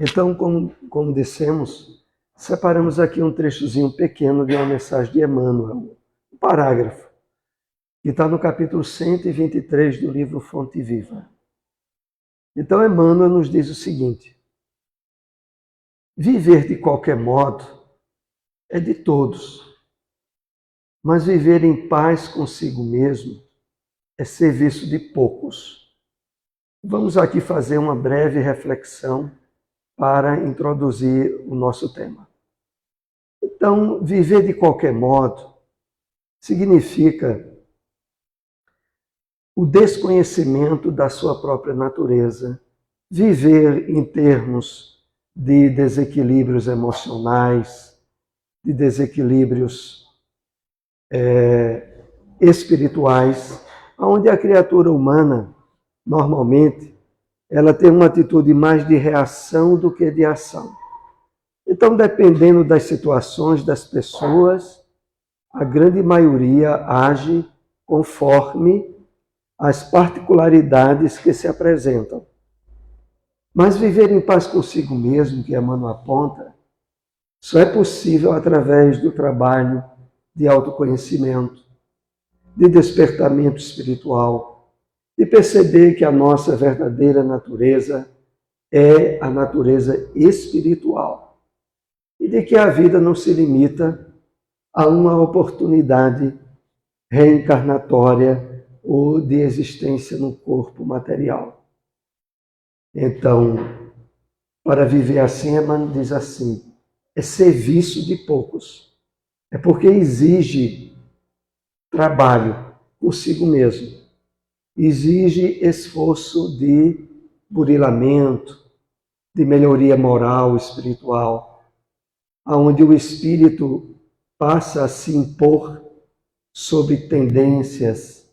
Então, como dissemos, separamos aqui um trechozinho pequeno de uma mensagem de Emmanuel, um parágrafo, que está no capítulo 123 do livro Fonte Viva. Então, Emmanuel nos diz o seguinte: viver de qualquer modo é de todos, mas viver em paz consigo mesmo é serviço de poucos. Vamos aqui fazer uma breve reflexão para introduzir o nosso tema. Então, viver de qualquer modo significa o desconhecimento da sua própria natureza, viver em termos de desequilíbrios emocionais, de desequilíbrios espirituais, onde a criatura humana, normalmente, ela tem uma atitude mais de reação do que de ação. Então, dependendo das situações, das pessoas, a grande maioria age conforme as particularidades que se apresentam. Mas viver em paz consigo mesmo, que Emmanuel aponta, só é possível através do trabalho de autoconhecimento, de despertamento espiritual, de perceber que a nossa verdadeira natureza é a natureza espiritual e de que a vida não se limita a uma oportunidade reencarnatória ou de existência no corpo material. Então, para viver assim, Emmanuel diz assim, é serviço de poucos. É porque exige trabalho consigo mesmo. Exige esforço de burilamento, de melhoria moral, espiritual, onde o espírito passa a se impor sobre tendências,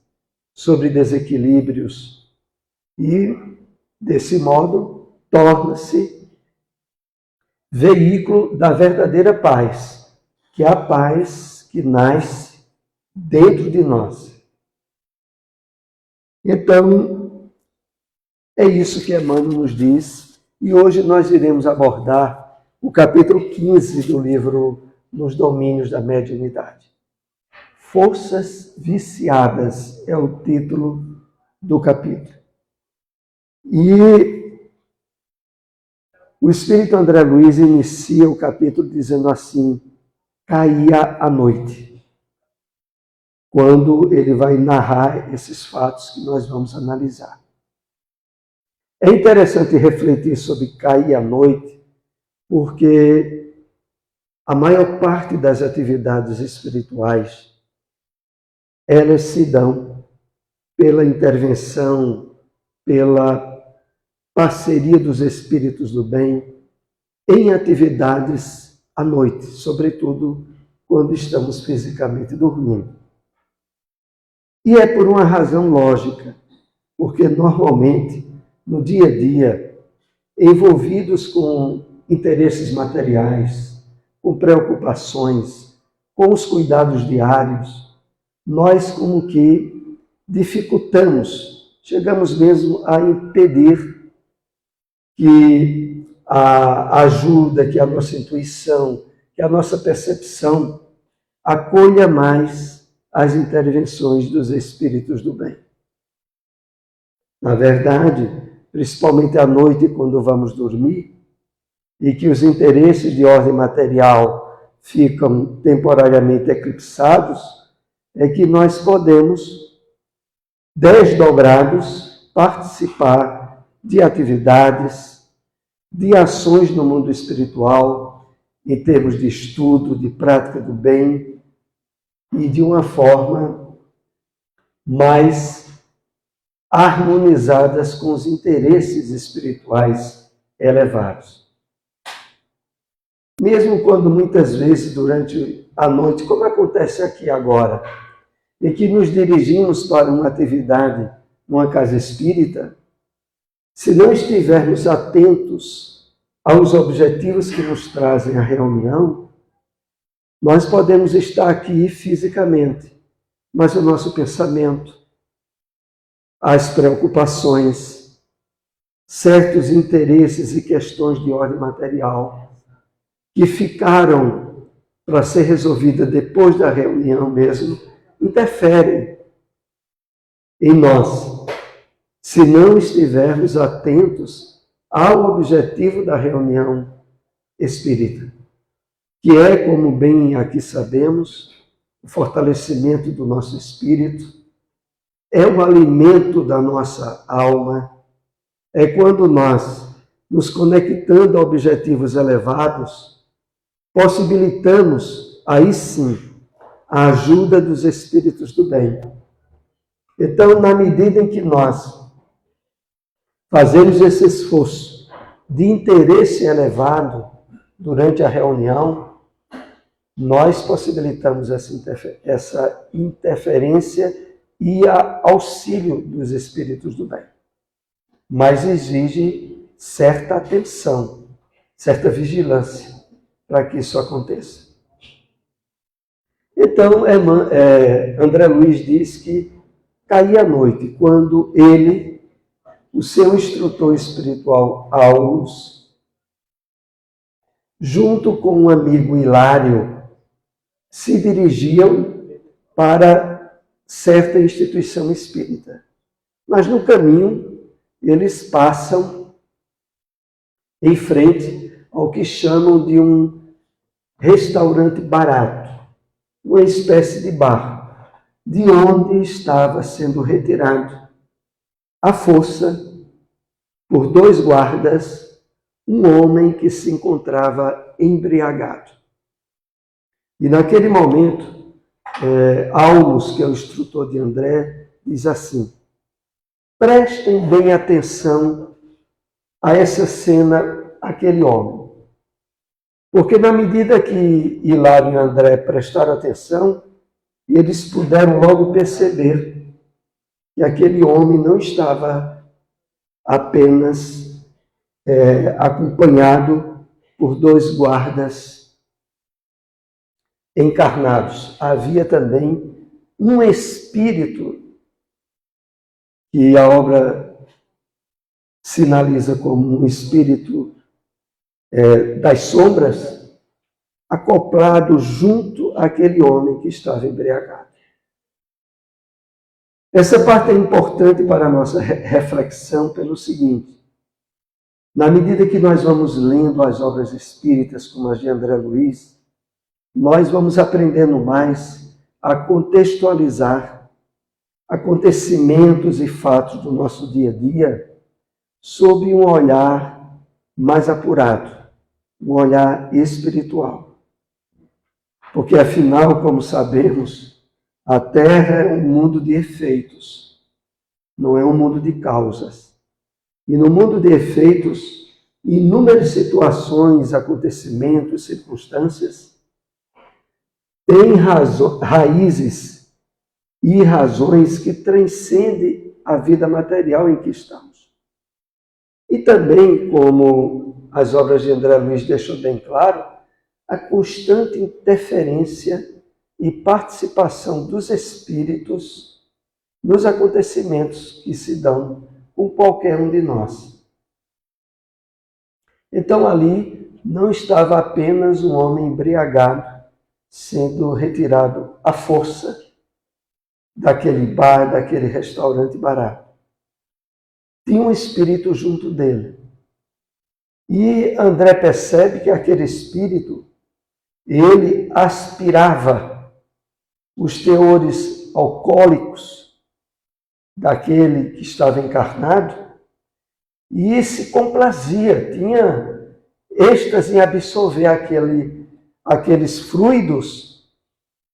sobre desequilíbrios e, desse modo, torna-se veículo da verdadeira paz, que é a paz que nasce dentro de nós. Então, é isso que Emmanuel nos diz, e hoje nós iremos abordar o capítulo 15 do livro Nos Domínios da Mediunidade. Forças Viciadas é o título do capítulo. E o Espírito André Luiz inicia o capítulo dizendo assim, caía a noite, quando ele vai narrar esses fatos que nós vamos analisar. É interessante refletir sobre cair à noite, porque a maior parte das atividades espirituais, elas se dão pela intervenção, pela parceria dos espíritos do bem, em atividades à noite, sobretudo quando estamos fisicamente dormindo. E é por uma razão lógica, porque normalmente, no dia a dia, envolvidos com interesses materiais, com preocupações, com os cuidados diários, nós como que dificultamos, chegamos mesmo a impedir que a ajuda, que a nossa intuição, que a nossa percepção acolha mais as intervenções dos espíritos do bem. Na verdade, principalmente à noite, quando vamos dormir, e que os interesses de ordem material ficam temporariamente eclipsados, é que nós podemos, desdobrados, participar de atividades, de ações no mundo espiritual, em termos de estudo, de prática do bem, e de uma forma mais harmonizadas com os interesses espirituais elevados. Mesmo quando muitas vezes durante a noite, como acontece aqui agora, em que nos dirigimos para uma atividade numa casa espírita, se não estivermos atentos aos objetivos que nos trazem a reunião, nós podemos estar aqui fisicamente, mas o nosso pensamento, as preocupações, certos interesses e questões de ordem material que ficaram para ser resolvida depois da reunião mesmo, interferem em nós, se não estivermos atentos ao objetivo da reunião espírita, que é, como bem aqui sabemos, o fortalecimento do nosso espírito, é o alimento da nossa alma, é quando nós, nos conectando a objetivos elevados, possibilitamos, aí sim, a ajuda dos espíritos do bem. Então, na medida em que nós fazemos esse esforço de interesse elevado durante a reunião, nós possibilitamos essa interferência e auxílio dos espíritos do bem. Mas exige certa atenção, certa vigilância para que isso aconteça. Então, André Luiz diz que caía a noite quando ele, o seu instrutor espiritual, Aulus, junto com um amigo Hilário, se dirigiam para certa instituição espírita. Mas no caminho, eles passam em frente ao que chamam de um restaurante barato, uma espécie de bar, de onde estava sendo retirado à força, por 2 guardas, um homem que se encontrava embriagado. E naquele momento, Aulus, que é o instrutor de André, diz assim: prestem bem atenção a essa cena, aquele homem. Porque na medida que Hilário e André prestaram atenção, eles puderam logo perceber que aquele homem não estava apenas acompanhado por 2 guardas encarnados. Havia também um espírito que a obra sinaliza como um espírito das sombras, acoplado junto àquele homem que estava embriagado. Essa parte é importante para a nossa reflexão pelo seguinte: na medida que nós vamos lendo as obras espíritas, como as de André Luiz, nós vamos aprendendo mais a contextualizar acontecimentos e fatos do nosso dia a dia sob um olhar mais apurado, um olhar espiritual. Porque, afinal, como sabemos, a Terra é um mundo de efeitos, não é um mundo de causas. E no mundo de efeitos, inúmeras situações, acontecimentos, circunstâncias têm raízes e razões que transcendem a vida material em que estamos. E também, como as obras de André Luiz deixam bem claro, a constante interferência e participação dos espíritos nos acontecimentos que se dão com qualquer um de nós. Então ali não estava apenas um homem embriagado sendo retirado à força daquele bar, daquele restaurante barato. Tinha um espírito junto dele. E André percebe que aquele espírito, ele aspirava os teores alcoólicos daquele que estava encarnado e se complazia, tinha êxtase em absorver aqueles fluidos,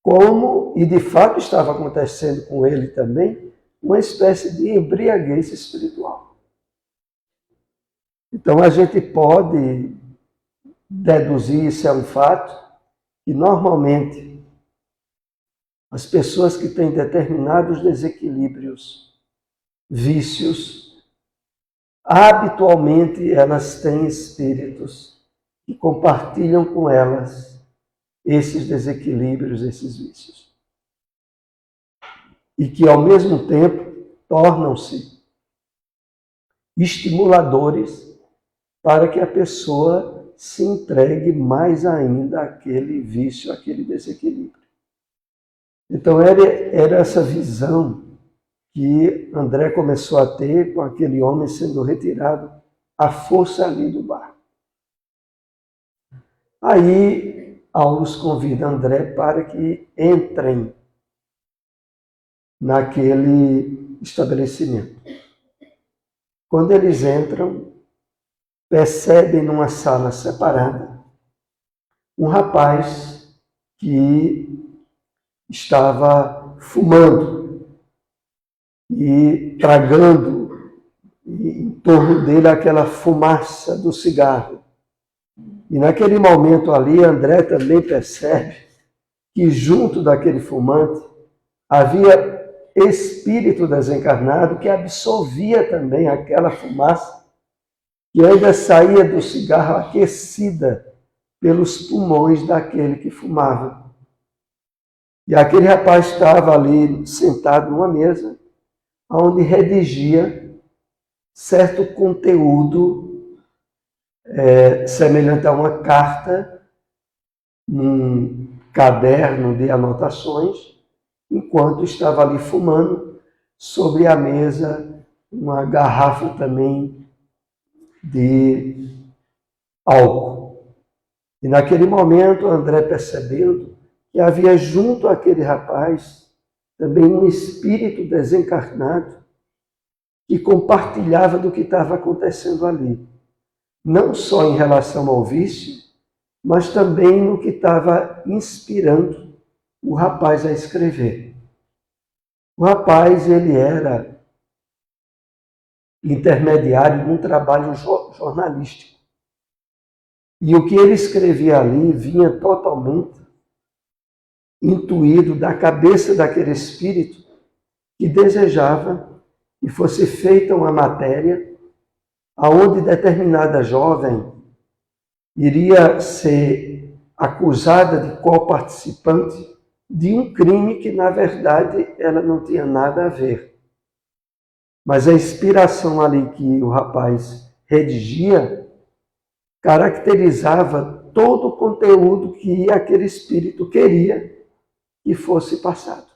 como, e de fato estava acontecendo com ele também, uma espécie de embriaguez espiritual. Então a gente pode deduzir, isso é um fato, que normalmente as pessoas que têm determinados desequilíbrios, vícios, habitualmente elas têm espíritos que compartilham com elas esses desequilíbrios, esses vícios. E que ao mesmo tempo tornam-se estimuladores para que a pessoa se entregue mais ainda àquele vício, àquele desequilíbrio. Então era essa visão que André começou a ter com aquele homem sendo retirado à força ali do bar. Aí Aulus convida André para que entrem naquele estabelecimento. Quando eles entram, percebem numa sala separada um rapaz que estava fumando e tragando em torno dele aquela fumaça do cigarro. E naquele momento ali, André também percebe que junto daquele fumante havia espírito desencarnado que absorvia também aquela fumaça que ainda saía do cigarro aquecida pelos pulmões daquele que fumava. E aquele rapaz estava ali sentado numa mesa, onde redigia certo conteúdo semelhante a uma carta, num caderno de anotações, enquanto estava ali fumando, sobre a mesa uma garrafa também de álcool. E naquele momento, André, percebendo que havia junto àquele rapaz também um espírito desencarnado que compartilhava do que estava acontecendo ali. Não só em relação ao vício, mas também no que estava inspirando o rapaz a escrever. O rapaz, ele era intermediário de um trabalho jornalístico. E o que ele escrevia ali vinha totalmente intuído da cabeça daquele espírito que desejava que fosse feita uma matéria aonde determinada jovem iria ser acusada de co-participante de um crime que, na verdade, ela não tinha nada a ver. Mas a inspiração ali que o rapaz redigia caracterizava todo o conteúdo que aquele espírito queria que fosse passado.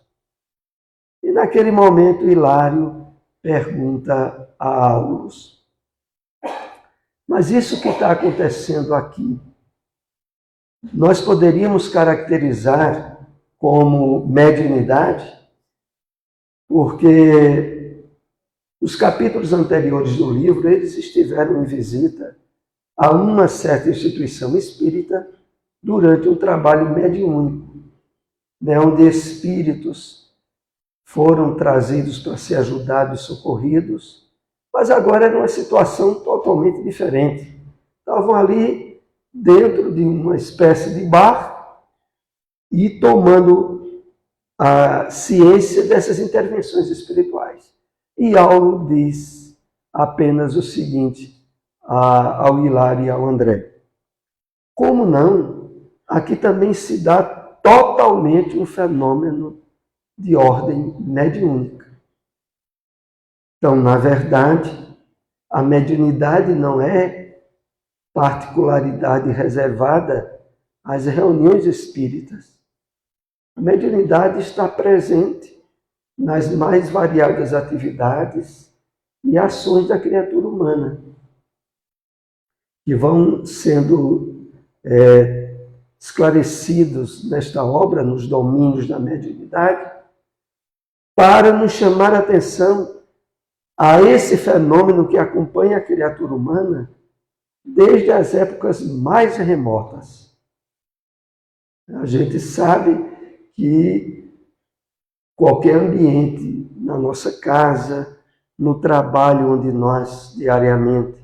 E naquele momento, Hilário pergunta a Aulus: mas isso que está acontecendo aqui, nós poderíamos caracterizar como mediunidade? Porque os capítulos anteriores do livro, eles estiveram em visita a uma certa instituição espírita durante um trabalho mediúnico, onde espíritos foram trazidos para ser ajudados e socorridos, mas agora era uma situação totalmente diferente. Estavam ali dentro de uma espécie de bar e tomando a ciência dessas intervenções espirituais. E Aulus diz apenas o seguinte ao Hilário e ao André: como não? Aqui também se dá totalmente um fenômeno de ordem mediúnica. Então, na verdade, a mediunidade não é particularidade reservada às reuniões espíritas. A mediunidade está presente nas mais variadas atividades e ações da criatura humana, que vão sendo esclarecidos nesta obra, nos domínios da mediunidade, para nos chamar a atenção a esse fenômeno que acompanha a criatura humana desde as épocas mais remotas. A gente sabe que qualquer ambiente, na nossa casa, no trabalho onde nós diariamente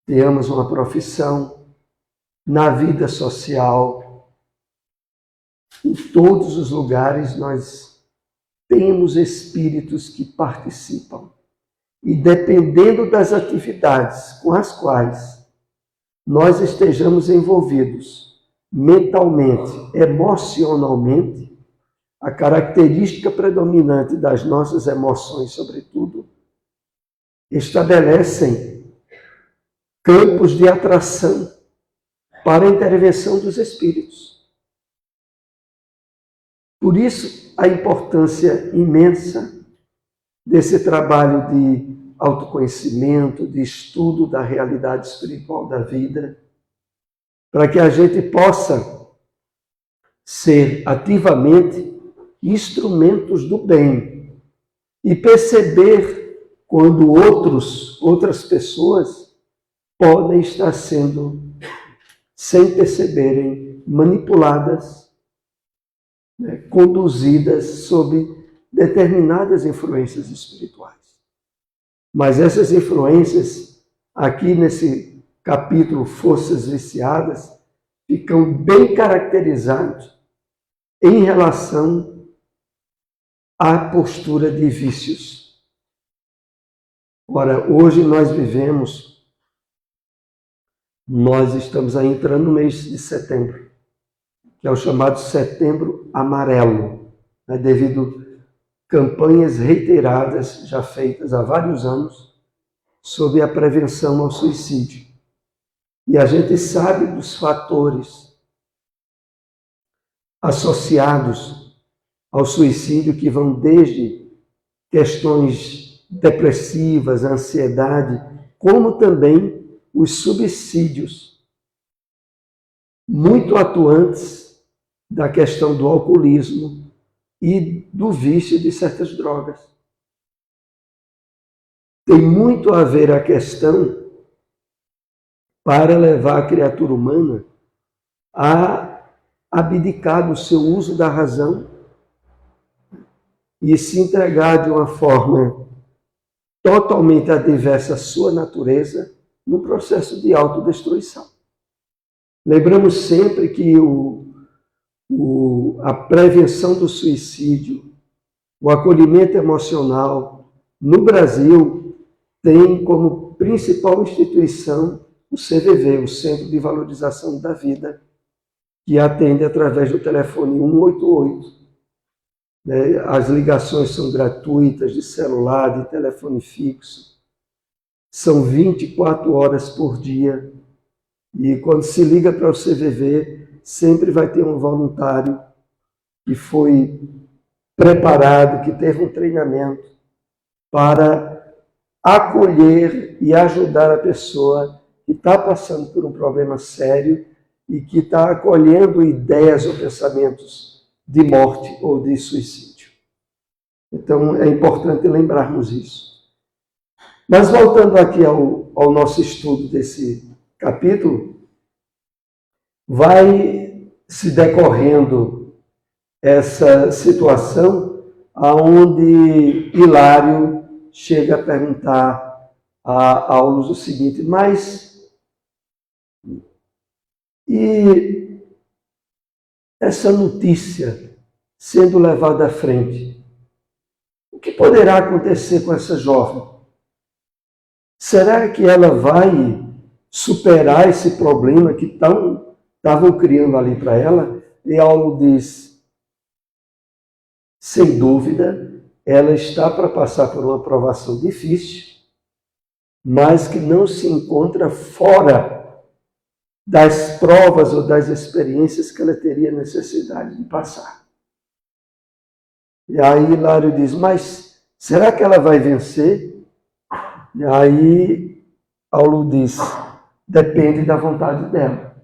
temos uma profissão, na vida social, em todos os lugares nós temos espíritos que participam. E dependendo das atividades com as quais nós estejamos envolvidos mentalmente, emocionalmente, a característica predominante das nossas emoções, sobretudo, estabelecem campos de atração para a intervenção dos espíritos. Por isso, a importância imensa desse trabalho de autoconhecimento, de estudo da realidade espiritual da vida, para que a gente possa ser ativamente instrumentos do bem e perceber quando outras pessoas podem estar sendo, sem perceberem, manipuladas, conduzidas sob determinadas influências espirituais. Mas essas influências, aqui nesse capítulo Forças Viciadas, ficam bem caracterizadas em relação à postura de vícios. Ora, hoje nós estamos aí entrando no mês de setembro, que é o chamado Setembro Amarelo, devido campanhas reiteradas, já feitas há vários anos, sobre a prevenção ao suicídio. E a gente sabe dos fatores associados ao suicídio, que vão desde questões depressivas, ansiedade, como também os subsídios muito atuantes da questão do alcoolismo e do vício de certas drogas. Tem muito a ver a questão para levar a criatura humana a abdicar do seu uso da razão e se entregar de uma forma totalmente adversa à sua natureza no processo de autodestruição. Lembramos sempre que a prevenção do suicídio, o acolhimento emocional, no Brasil, tem como principal instituição o CVV, o Centro de Valorização da Vida, que atende através do telefone 188. As ligações são gratuitas, de celular, de telefone fixo. São 24 horas por dia. E quando se liga para o CVV, sempre vai ter um voluntário que foi preparado, que teve um treinamento para acolher e ajudar a pessoa que está passando por um problema sério e que está acolhendo ideias ou pensamentos de morte ou de suicídio. Então, é importante lembrarmos isso. Mas voltando aqui ao nosso estudo desse capítulo, vai se decorrendo essa situação aonde Hilário chega a perguntar a Aulus o seguinte: mas e essa notícia sendo levada à frente, o que poderá acontecer com essa jovem? Será que ela vai superar esse problema que estavam criando ali para ela? E Aulus diz: sem dúvida, ela está para passar por uma provação difícil, mas que não se encontra fora das provas ou das experiências que ela teria necessidade de passar. E aí Hilário diz: mas será que ela vai vencer? E aí Aulus diz: depende da vontade dela.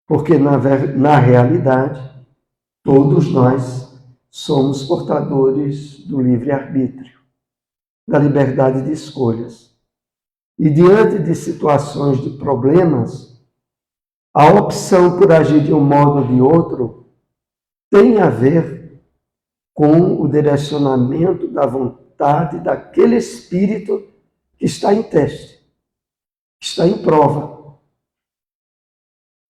Porque na realidade, todos nós somos portadores do livre-arbítrio, da liberdade de escolhas. E diante de situações de problemas, a opção por agir de um modo ou de outro tem a ver com o direcionamento da vontade daquele espírito que está em teste, que está em prova.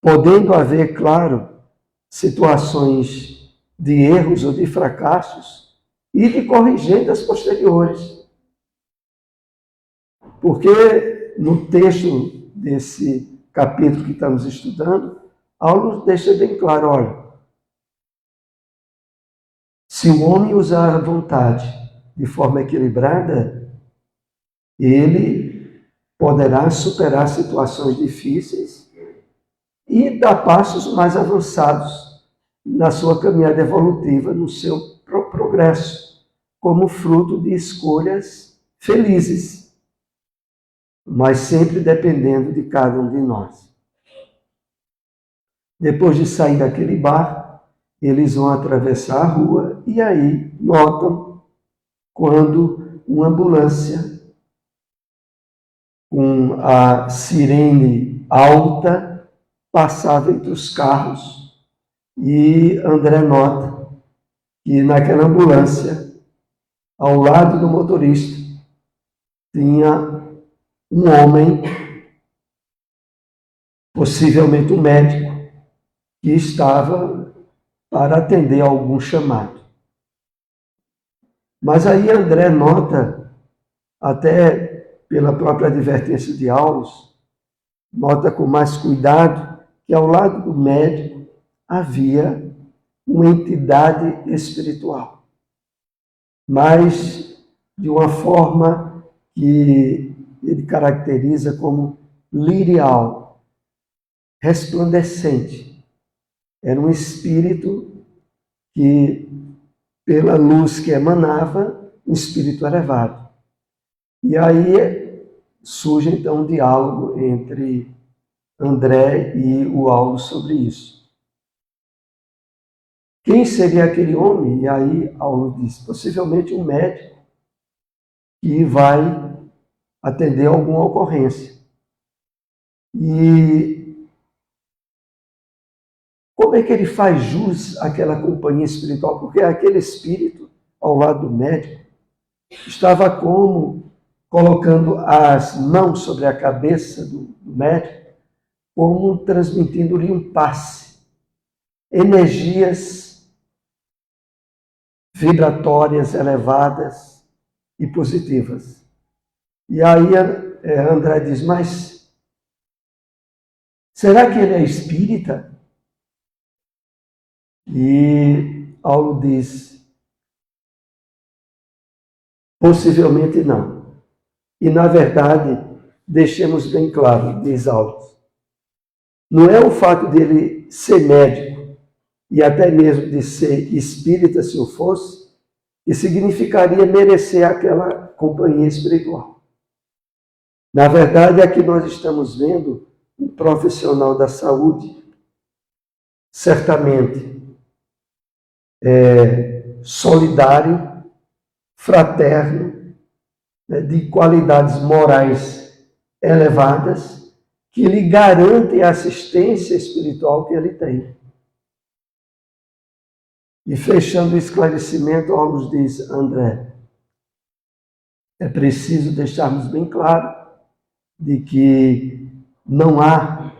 Podendo haver, claro, situações de erros ou de fracassos e de corrigendas posteriores. Porque no texto desse capítulo que estamos estudando, Aulus deixa bem claro: olha, se o homem usar a vontade de forma equilibrada, ele poderá superar situações difíceis e dar passos mais avançados na sua caminhada evolutiva, no seu progresso, como fruto de escolhas felizes, mas sempre dependendo de cada um de nós. Depois de sair daquele bar, eles vão atravessar a rua e aí notam quando uma ambulância com a sirene alta passava entre os carros e André nota que naquela ambulância, ao lado do motorista, tinha um homem, possivelmente um médico, que estava para atender a algum chamado. Mas aí André nota, até pela própria advertência de Aulus, nota com mais cuidado que ao lado do médico havia uma entidade espiritual, mas de uma forma que ele caracteriza como lirial, resplandecente. Era um espírito que, pela luz que emanava, um espírito elevado. E aí surge então um diálogo entre André e o Aulus sobre isso. Quem seria aquele homem? E aí Aulus diz, possivelmente um médico que vai atender alguma ocorrência. E como é que ele faz jus àquela companhia espiritual? Porque aquele espírito, ao lado do médico, estava como colocando as mãos sobre a cabeça do médico, como transmitindo-lhe um passe, energias vibratórias elevadas e positivas. E aí André diz, mas será que ele é espírita? E Paulo diz, possivelmente não. E na verdade, deixemos bem claro, diz Aulus, não é o fato dele ser médico e até mesmo de ser espírita, se o fosse, que significaria merecer aquela companhia espiritual. Na verdade, aqui nós estamos vendo um profissional da saúde, certamente solidário, fraterno, de qualidades morais elevadas, que lhe garante a assistência espiritual que ele tem. E fechando o esclarecimento, Aulus diz, André, é preciso deixarmos bem claro de que não há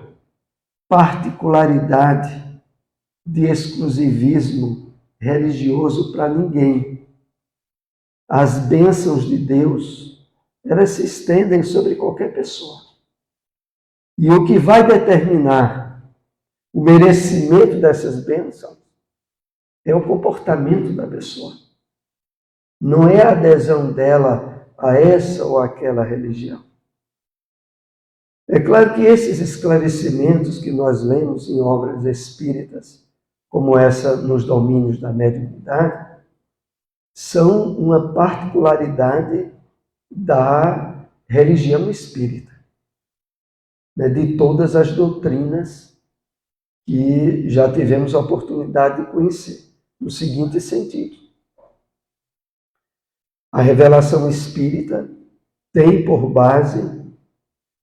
particularidade de exclusivismo religioso para ninguém. As bênçãos de Deus, elas se estendem sobre qualquer pessoa. E o que vai determinar o merecimento dessas bênçãos é o comportamento da pessoa. Não é a adesão dela a essa ou aquela religião. É claro que esses esclarecimentos que nós lemos em obras espíritas, como essa nos domínios da mediunidade, são uma particularidade da religião espírita, de todas as doutrinas que já tivemos a oportunidade de conhecer, no seguinte sentido. A revelação espírita tem por base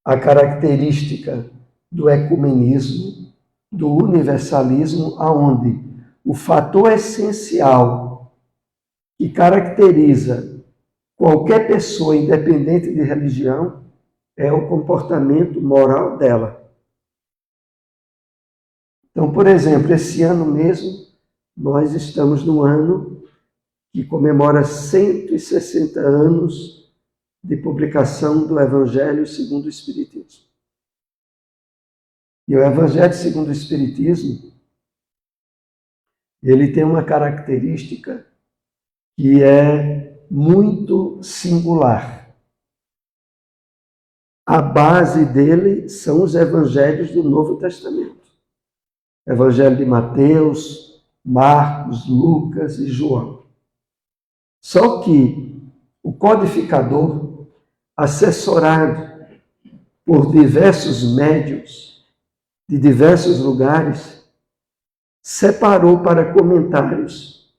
a característica do ecumenismo, do universalismo, aonde o fator essencial que caracteriza qualquer pessoa, independente de religião, é o comportamento moral dela. Então, por exemplo, esse ano mesmo, nós estamos no ano que comemora 160 anos de publicação do Evangelho segundo o Espiritismo. E o Evangelho segundo o Espiritismo, ele tem uma característica que é muito singular. a base dele são os evangelhos do Novo Testamento. Evangelho de Mateus, Marcos, Lucas e João. Só que o codificador, assessorado por diversos médiuns de diversos lugares, separou para comentários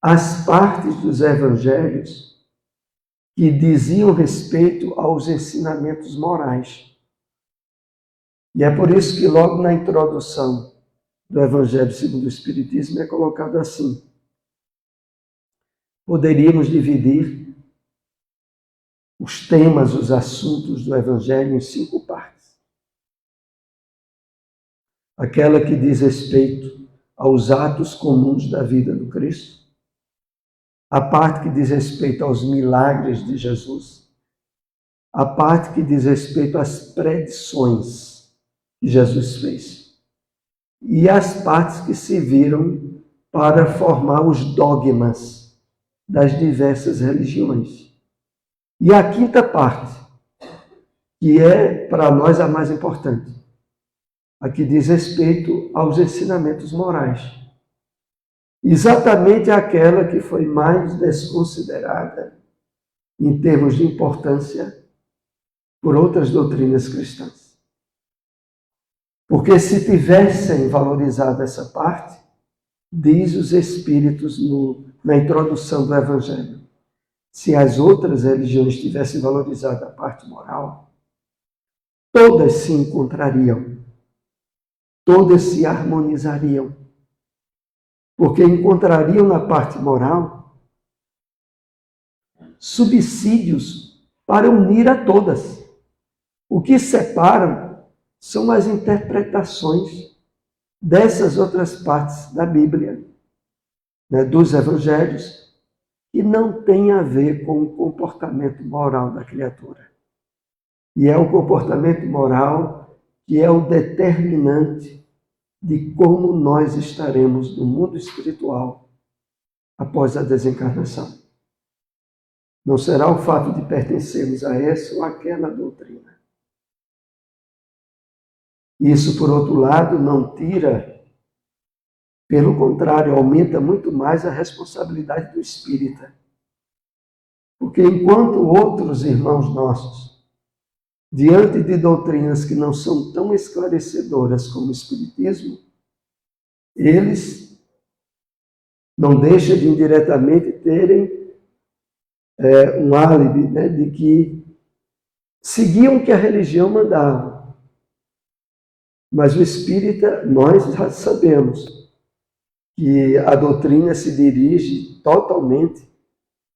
as partes dos evangelhos que diziam respeito aos ensinamentos morais. E é por isso que logo na introdução do Evangelho segundo o Espiritismo é colocado assim: poderíamos dividir os temas, os assuntos do Evangelho em 5 partes. Aquela que diz respeito aos atos comuns da vida do Cristo, a parte que diz respeito aos milagres de Jesus, a parte que diz respeito às predições que Jesus fez, e as partes que se viram para formar os dogmas das diversas religiões. E a 5ª parte, que é para nós a mais importante, a que diz respeito aos ensinamentos morais. Exatamente aquela que foi mais desconsiderada em termos de importância por outras doutrinas cristãs. Porque se tivessem valorizado essa parte, diz os Espíritos na introdução do Evangelho, se as outras religiões tivessem valorizado a parte moral, todas se encontrariam, todas se harmonizariam, porque encontrariam na parte moral subsídios para unir a todas. O que separam são as interpretações dessas outras partes da Bíblia, dos Evangelhos, que não tem a ver com o comportamento moral da criatura. E é o comportamento moral que é o determinante de como nós estaremos no mundo espiritual após a desencarnação. Não será o fato de pertencermos a essa ou aquela doutrina. Isso, por outro lado, não tira, pelo contrário, aumenta muito mais a responsabilidade do espírita. Porque enquanto outros irmãos nossos, diante de doutrinas que não são tão esclarecedoras como o Espiritismo, eles não deixam de indiretamente terem um álibi, de que seguiam o que a religião mandava. Mas o espírita, nós já sabemos que a doutrina se dirige totalmente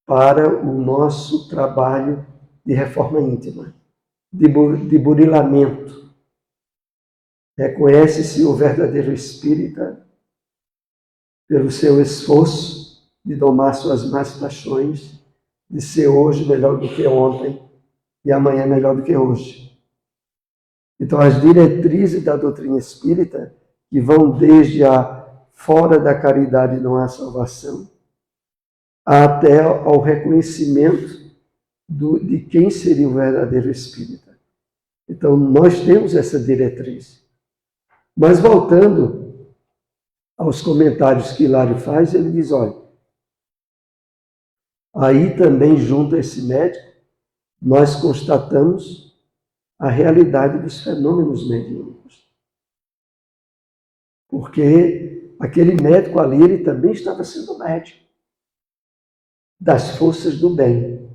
para o nosso trabalho de reforma íntima, de burilamento. Reconhece-se o verdadeiro espírita pelo seu esforço de domar suas más paixões, de ser hoje melhor do que ontem e amanhã melhor do que hoje. Então, as diretrizes da doutrina espírita, que vão desde a fora da caridade não há salvação, até ao reconhecimento de quem seria o verdadeiro espírita. Então, nós temos essa diretriz. Mas voltando aos comentários que Hilário faz, ele diz, olha, aí também junto a esse médico, nós constatamos a realidade dos fenômenos mediúnicos. Porque aquele médico ali, ele também estava sendo médico das forças do bem.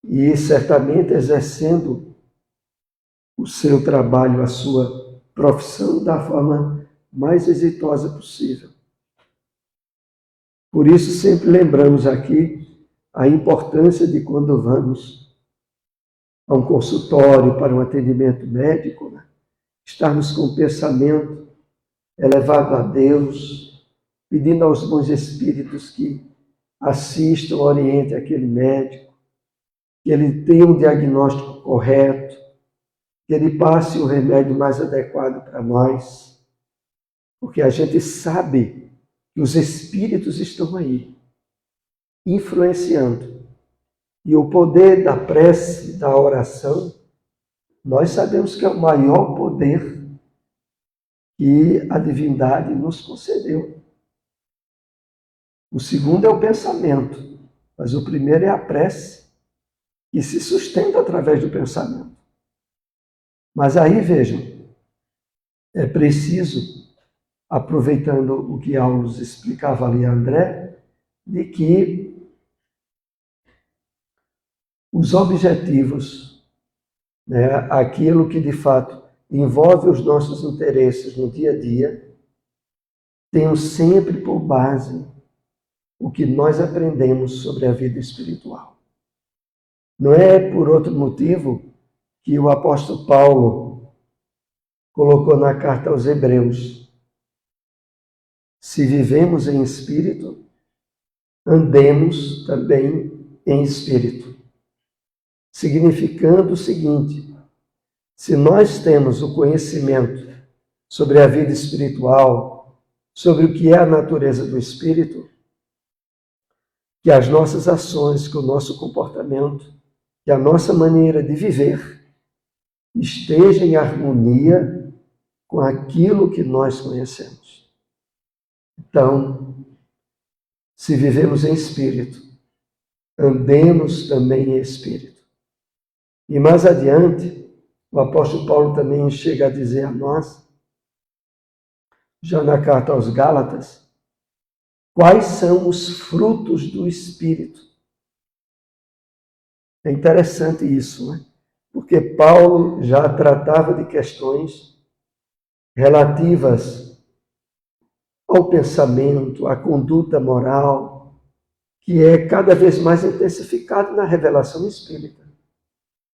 E certamente exercendo o seu trabalho, a sua profissão da forma mais exitosa possível. Por isso sempre lembramos aqui a importância de quando vamos a um consultório para um atendimento médico, estarmos com o pensamento elevado a Deus, pedindo aos bons espíritos que assistam, orientem aquele médico, que ele tenha um diagnóstico correto, que ele passe o remédio mais adequado para nós, porque a gente sabe que os espíritos estão aí, influenciando. E o poder da prece, da oração, nós sabemos que é o maior poder que a divindade nos concedeu. O segundo é o pensamento, mas o primeiro é a prece, que se sustenta através do pensamento. Mas aí, vejam, é preciso, aproveitando o que Aulos explicava ali a André, de que os objetivos, aquilo que de fato envolve os nossos interesses no dia a dia, tenham sempre por base o que nós aprendemos sobre a vida espiritual. Não é por outro motivo que o apóstolo Paulo colocou na carta aos Hebreus: se vivemos em espírito, andemos também em espírito. Significando o seguinte: se nós temos o conhecimento sobre a vida espiritual, sobre o que é a natureza do espírito, que as nossas ações, que o nosso comportamento, que a nossa maneira de viver esteja em harmonia com aquilo que nós conhecemos. Então, se vivemos em espírito, andemos também em espírito. E mais adiante, o apóstolo Paulo também chega a dizer a nós, já na carta aos Gálatas, quais são os frutos do Espírito. É interessante isso, né? Porque Paulo já tratava de questões relativas ao pensamento, à conduta moral, que é cada vez mais intensificado na revelação espírita.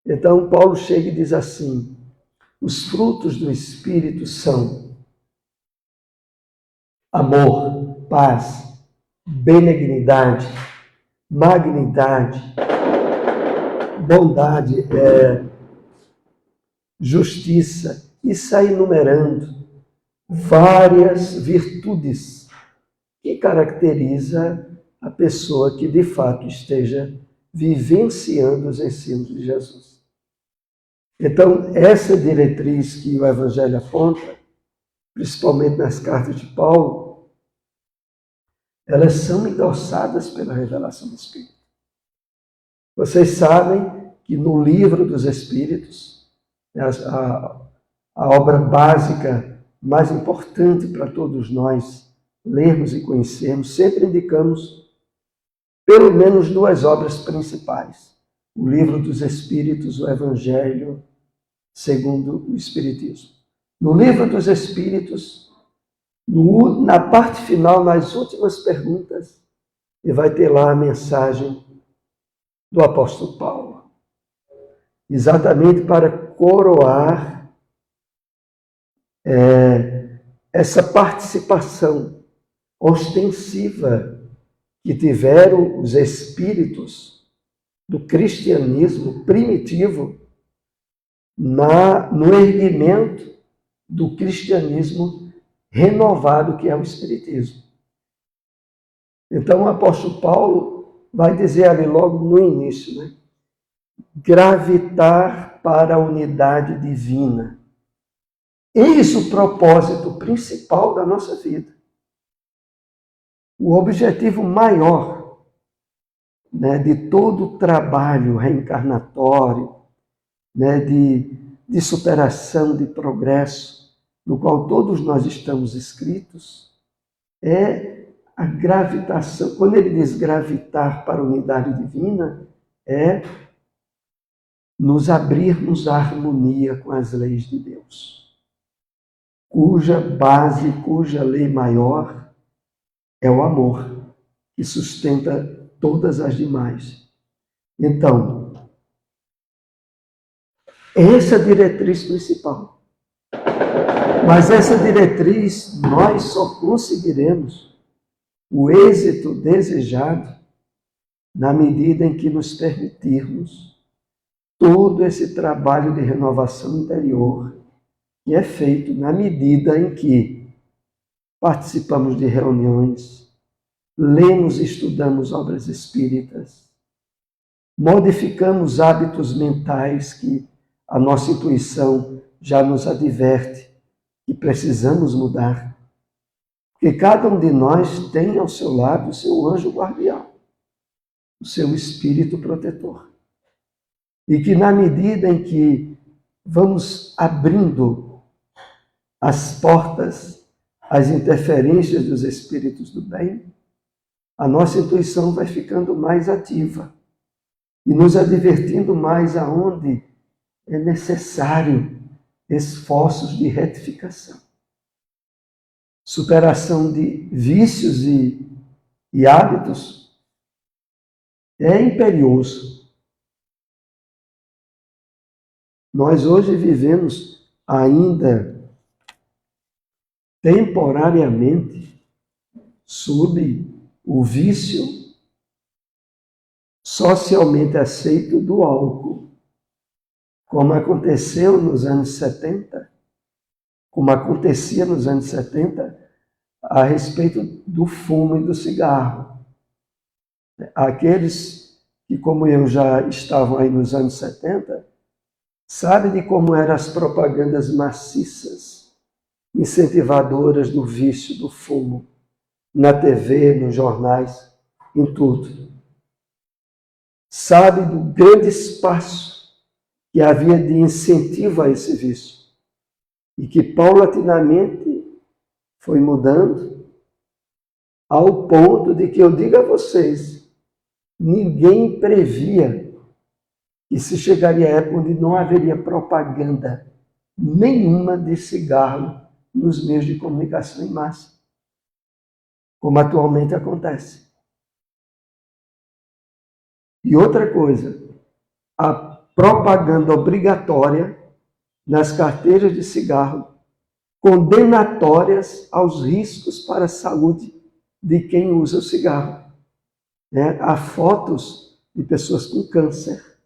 Então, Paulo chega e diz assim: os frutos do Espírito são amor, paz, benignidade, magnidade, bondade, justiça, e sai enumerando várias virtudes que caracteriza a pessoa que de fato esteja vivenciando os ensinos de Jesus. Então, essa diretriz que o Evangelho aponta, principalmente nas cartas de Paulo, elas são endossadas pela revelação do Espírito. Vocês sabem que no Livro dos Espíritos, a obra básica mais importante para todos nós lermos e conhecermos, sempre indicamos pelo menos duas obras principais: o Livro dos Espíritos, o Evangelho segundo o Espiritismo. No Livro dos Espíritos, na parte final, nas últimas perguntas, e vai ter lá a mensagem do apóstolo Paulo, exatamente para coroar essa participação ostensiva que tiveram os espíritos do cristianismo primitivo no erguimento do cristianismo renovado que é o espiritismo. Então o apóstolo Paulo vai dizer ali logo no início, né? Gravitar para a unidade divina. Eis o propósito principal da nossa vida. O objetivo maior, né, de todo o trabalho reencarnatório, né, de superação, de progresso, no qual todos nós estamos inscritos, é a gravitação. Quando ele diz gravitar para a unidade divina, é nos abrirmos à harmonia com as leis de Deus, cuja base, cuja lei maior é o amor, que sustenta todas as demais. Então, essa é a diretriz principal. Mas essa diretriz nós só conseguiremos o êxito desejado na medida em que nos permitirmos todo esse trabalho de renovação interior que é feito na medida em que participamos de reuniões, lemos e estudamos obras espíritas, modificamos hábitos mentais que a nossa intuição já nos adverte que precisamos mudar. Porque cada um de nós tem ao seu lado o seu anjo guardião, o seu espírito protetor. E que na medida em que vamos abrindo as portas às interferências dos espíritos do bem, a nossa intuição vai ficando mais ativa e nos advertindo mais aonde é necessário esforços de retificação. Superação de vícios e hábitos é imperioso. Nós hoje vivemos ainda temporariamente sob o vício socialmente aceito do álcool, como aconteceu nos anos 70, como acontecia nos anos 70, a respeito do fumo e do cigarro. Aqueles que, como eu, já estavam aí nos anos 70, sabem de como eram as propagandas maciças, incentivadoras do vício, do fumo, na TV, nos jornais, em tudo. Sabe do grande espaço que havia de incentivo a esse vício e que paulatinamente foi mudando ao ponto de que eu digo a vocês, ninguém previa que se chegaria a época onde não haveria propaganda nenhuma de cigarro nos meios de comunicação em massa, como atualmente acontece. E outra coisa, a propaganda obrigatória nas carteiras de cigarro, condenatórias aos riscos para a saúde de quem usa o cigarro. Há fotos de pessoas com câncer,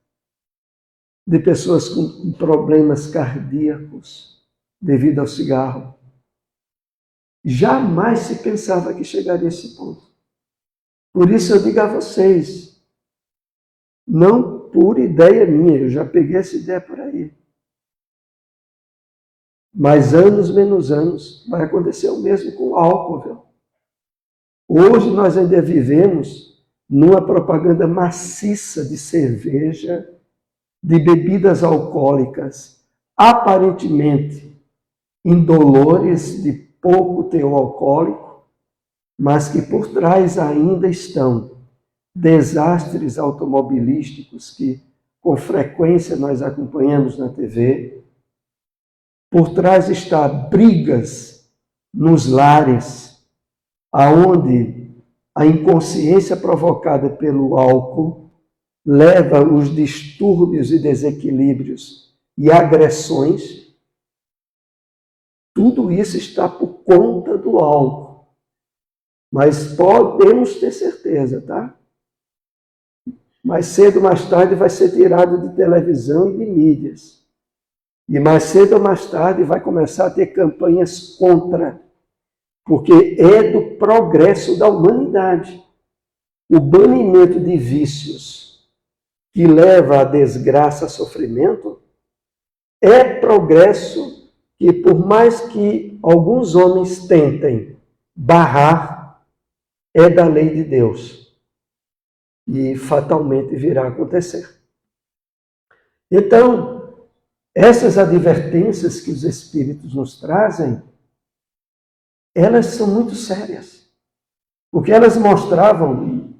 de pessoas com problemas cardíacos devido ao cigarro. Jamais se pensava que chegaria a esse ponto. Por isso eu digo a vocês, não por ideia minha, eu já peguei essa ideia por aí. Mas anos menos anos vai acontecer o mesmo com o álcool, viu? Hoje nós ainda vivemos numa propaganda maciça de cerveja, de bebidas alcoólicas, aparentemente indolores, de pouco teor alcoólico, mas que por trás ainda estão desastres automobilísticos que com frequência nós acompanhamos na TV. Por trás está brigas nos lares, aonde a inconsciência provocada pelo álcool leva os distúrbios e desequilíbrios e agressões. Tudo isso está por conta do álcool. Mas podemos ter certeza, tá? Mais cedo ou mais tarde vai ser tirado de televisão e de mídias. E mais cedo ou mais tarde vai começar a ter campanhas contra, porque é do progresso da humanidade. O banimento de vícios que leva à desgraça, a sofrimento, é progresso que, por mais que alguns homens tentem barrar, é da lei de Deus. E fatalmente virá a acontecer. Então, essas advertências que os Espíritos nos trazem, elas são muito sérias. Porque elas mostravam,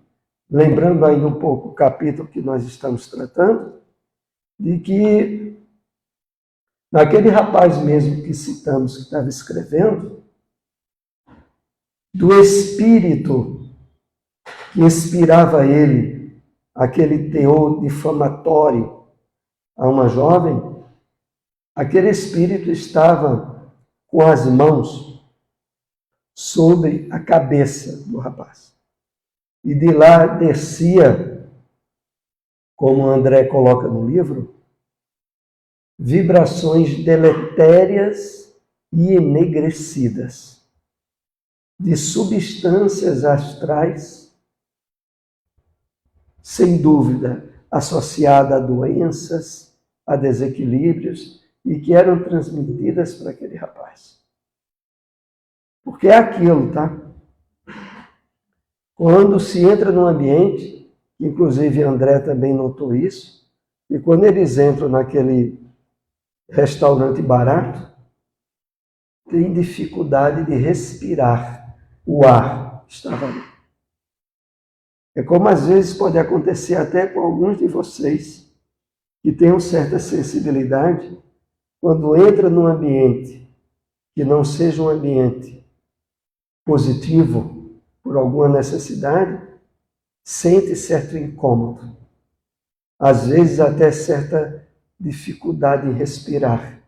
lembrando ainda um pouco o capítulo que nós estamos tratando, de que naquele rapaz mesmo que citamos, que estava escrevendo, do espírito que inspirava ele, aquele teor difamatório a uma jovem, aquele espírito estava com as mãos sobre a cabeça do rapaz. E de lá descia, como André coloca no livro, vibrações deletérias e enegrecidas de substâncias astrais, sem dúvida, associada a doenças, a desequilíbrios, e que eram transmitidas para aquele rapaz. Porque é aquilo, tá? Quando se entra num ambiente, inclusive André também notou isso, e quando eles entram naquele restaurante barato, tem dificuldade de respirar. O ar estava ali. É como às vezes pode acontecer até com alguns de vocês que tenham certa sensibilidade, quando entra num ambiente que não seja um ambiente positivo, por alguma necessidade, sente certo incômodo. Às vezes até certa dificuldade em respirar.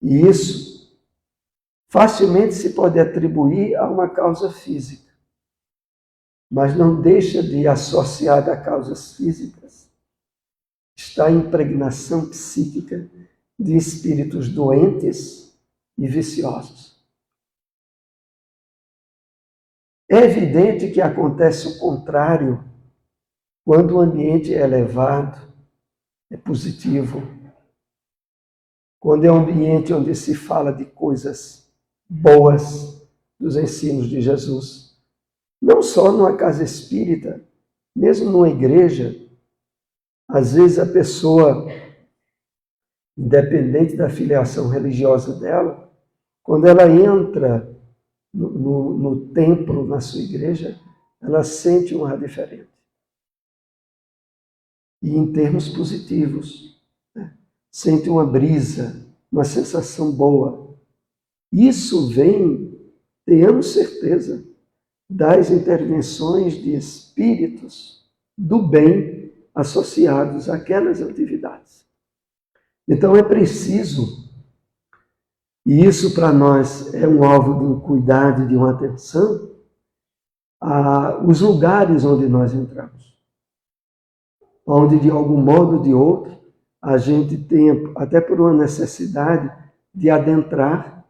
E isso facilmente se pode atribuir a uma causa física, mas não deixa de associar a causas físicas. Está a impregnação psíquica de espíritos doentes e viciosos. É evidente que acontece o contrário quando o ambiente é elevado, é positivo, quando é um ambiente onde se fala de coisas boas, dos ensinos de Jesus. Não só numa casa espírita, mesmo numa igreja, às vezes a pessoa, independente da filiação religiosa dela, quando ela entra no templo, na sua igreja, ela sente um ar diferente. E em termos positivos, né? Sente uma brisa, uma sensação boa. Isso vem, tenhamos certeza, das intervenções de espíritos do bem associados àquelas atividades. Então é preciso, e isso para nós é um alvo de um cuidado e de uma atenção, os lugares onde nós entramos. Onde de algum modo ou de outro, a gente tem, até por uma necessidade, de adentrar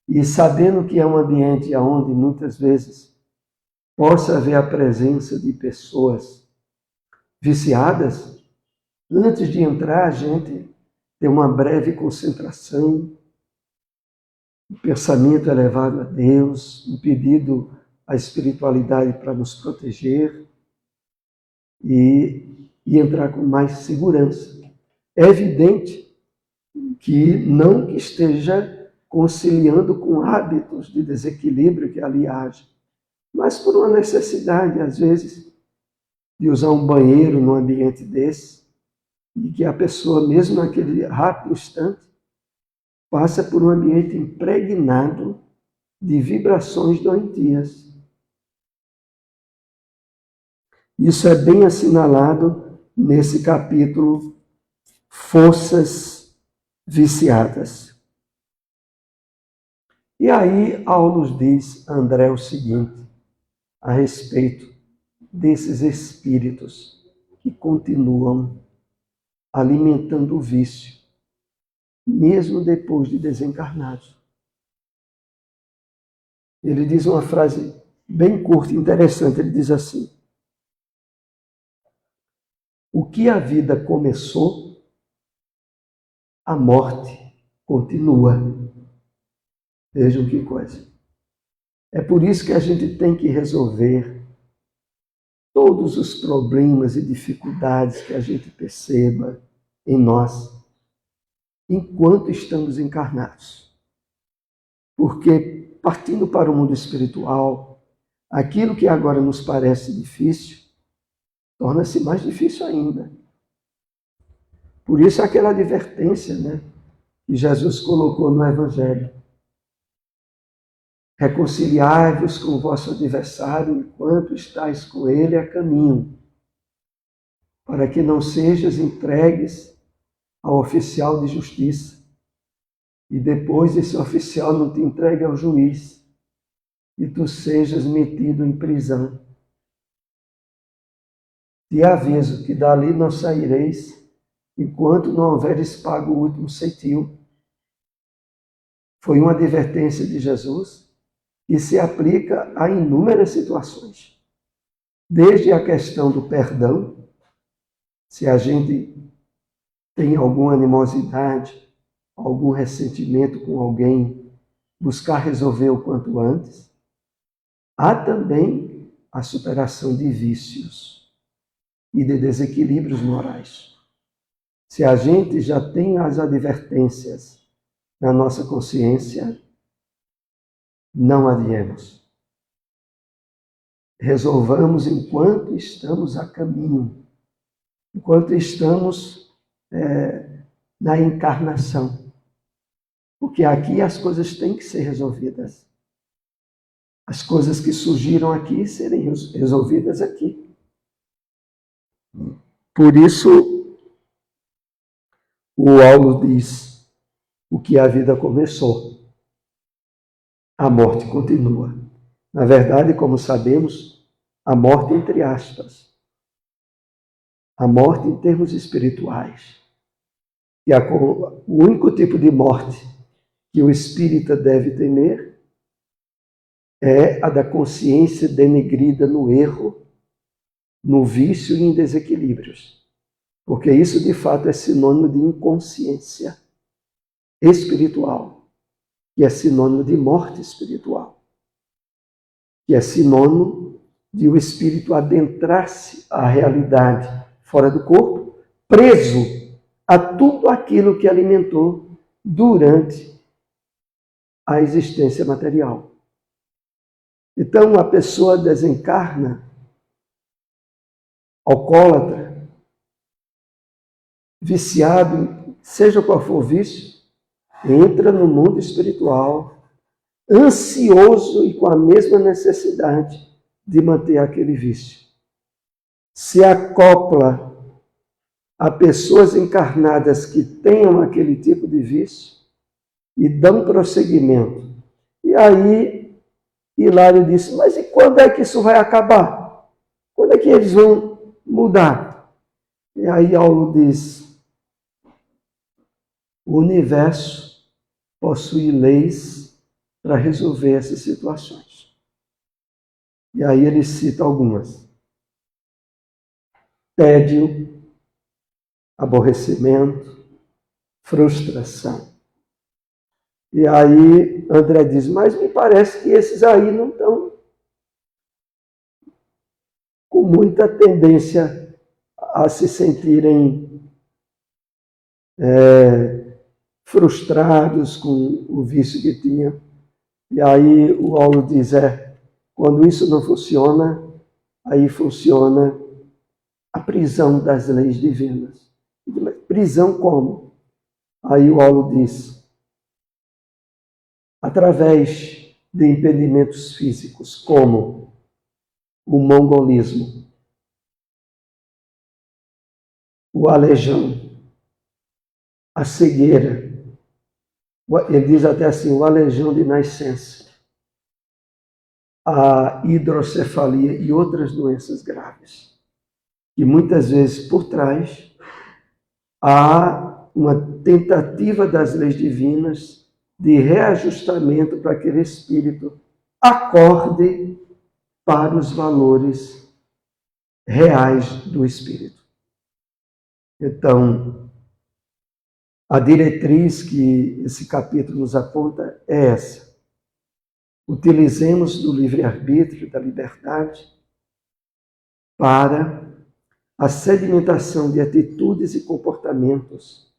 e sabendo que é um ambiente onde muitas vezes possa haver a presença de pessoas viciadas, antes de entrar a gente tem uma breve concentração, um pensamento elevado a Deus, um pedido à espiritualidade para nos proteger e entrar com mais segurança. É evidente que não que esteja conciliando com hábitos de desequilíbrio que ali age, mas por uma necessidade, às vezes, de usar um banheiro num ambiente desse, e que a pessoa, mesmo naquele rápido instante, passa por um ambiente impregnado de vibrações doentias. Isso é bem assinalado nesse capítulo Forças Viciadas. E aí, Aulus diz a André o seguinte, a respeito desses espíritos que continuam alimentando o vício, mesmo depois de desencarnados. Ele diz uma frase bem curta e interessante, ele diz assim: o que a vida começou, a morte continua. Vejam que coisa. É por isso que a gente tem que resolver todos os problemas e dificuldades que a gente perceba em nós, enquanto estamos encarnados. Porque, partindo para o mundo espiritual, aquilo que agora nos parece difícil, torna-se mais difícil ainda. Por isso aquela advertência, né, que Jesus colocou no Evangelho. Reconciliai-vos com o vosso adversário enquanto estáis com ele a caminho, para que não sejas entregues ao oficial de justiça e depois esse oficial não te entregue ao juiz e tu sejas metido em prisão. Te aviso que dali não saireis enquanto não houveres pago o último ceitil. Foi uma advertência de Jesus que se aplica a inúmeras situações. Desde a questão do perdão, se a gente tem alguma animosidade, algum ressentimento com alguém, buscar resolver o quanto antes. Há também a superação de vícios e de desequilíbrios morais. Se a gente já tem as advertências na nossa consciência, não adiemos. Resolvamos enquanto estamos a caminho, enquanto estamos na encarnação. Porque aqui as coisas têm que ser resolvidas. As coisas que surgiram aqui serem resolvidas aqui. Por isso, o Aulo diz, o que a vida começou, a morte continua. Na verdade, como sabemos, a morte entre aspas. A morte em termos espirituais. E o único tipo de morte que o espírita deve temer é a da consciência denegrida no erro, no vício e em desequilíbrios. Porque isso, de fato, é sinônimo de inconsciência espiritual, que é sinônimo de morte espiritual, que é sinônimo de o espírito adentrar-se à realidade fora do corpo, preso a tudo aquilo que alimentou durante a existência material. Então, a pessoa desencarna, alcoólatra, viciado, seja qual for o vício, entra no mundo espiritual, ansioso e com a mesma necessidade de manter aquele vício. Se acopla a pessoas encarnadas que tenham aquele tipo de vício e dão prosseguimento. E aí, Hilário disse, mas e quando é que isso vai acabar? Quando é que eles vão mudar? E aí Aulo diz, o universo possui leis para resolver essas situações. E aí ele cita algumas. Tédio, aborrecimento, frustração. E aí André diz, mas me parece que esses aí não estão com muita tendência a se sentirem frustrados com o vício que tinham. E aí o Aulo diz, quando isso não funciona, aí funciona a prisão das leis divinas. Prisão como? Aí o Aulo diz, através de impedimentos físicos, como o mongolismo, o aleijão, a cegueira. Ele diz até assim, o aleijão de nascença, a hidrocefalia e outras doenças graves. E muitas vezes por trás há uma tentativa das leis divinas de reajustamento para que aquele espírito acorde para os valores reais do espírito. Então, a diretriz que esse capítulo nos aponta é essa. Utilizemos do livre-arbítrio, da liberdade, para a sedimentação de atitudes e comportamentos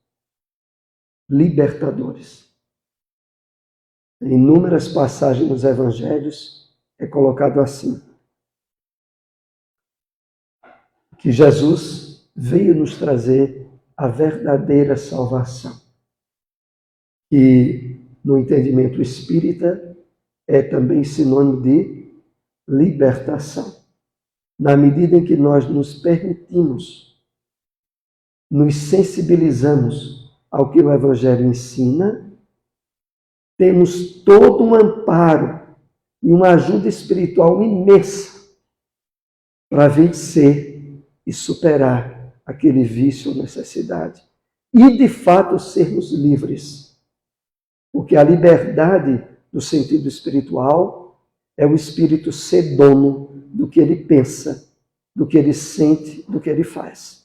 libertadores. Em inúmeras passagens nos evangelhos é colocado assim, que Jesus veio nos trazer a verdadeira salvação. E no entendimento espírita é também sinônimo de libertação. Na medida em que nós nos permitimos, nos sensibilizamos ao que o Evangelho ensina, temos todo um amparo e uma ajuda espiritual imensa para vencer e superar aquele vício ou necessidade. E, de fato, sermos livres. Porque a liberdade do sentido espiritual é o espírito ser dono do que ele pensa, do que ele sente, do que ele faz.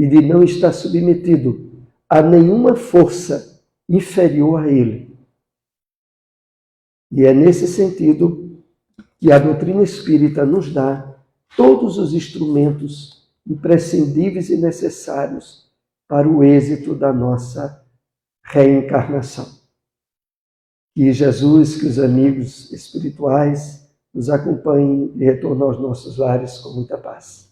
e de não estar submetido a nenhuma força inferior a ele. E é nesse sentido que a doutrina espírita nos dá todos os instrumentos imprescindíveis e necessários para o êxito da nossa reencarnação. Que Jesus, que os amigos espirituais nos acompanhem e retornem aos nossos lares com muita paz.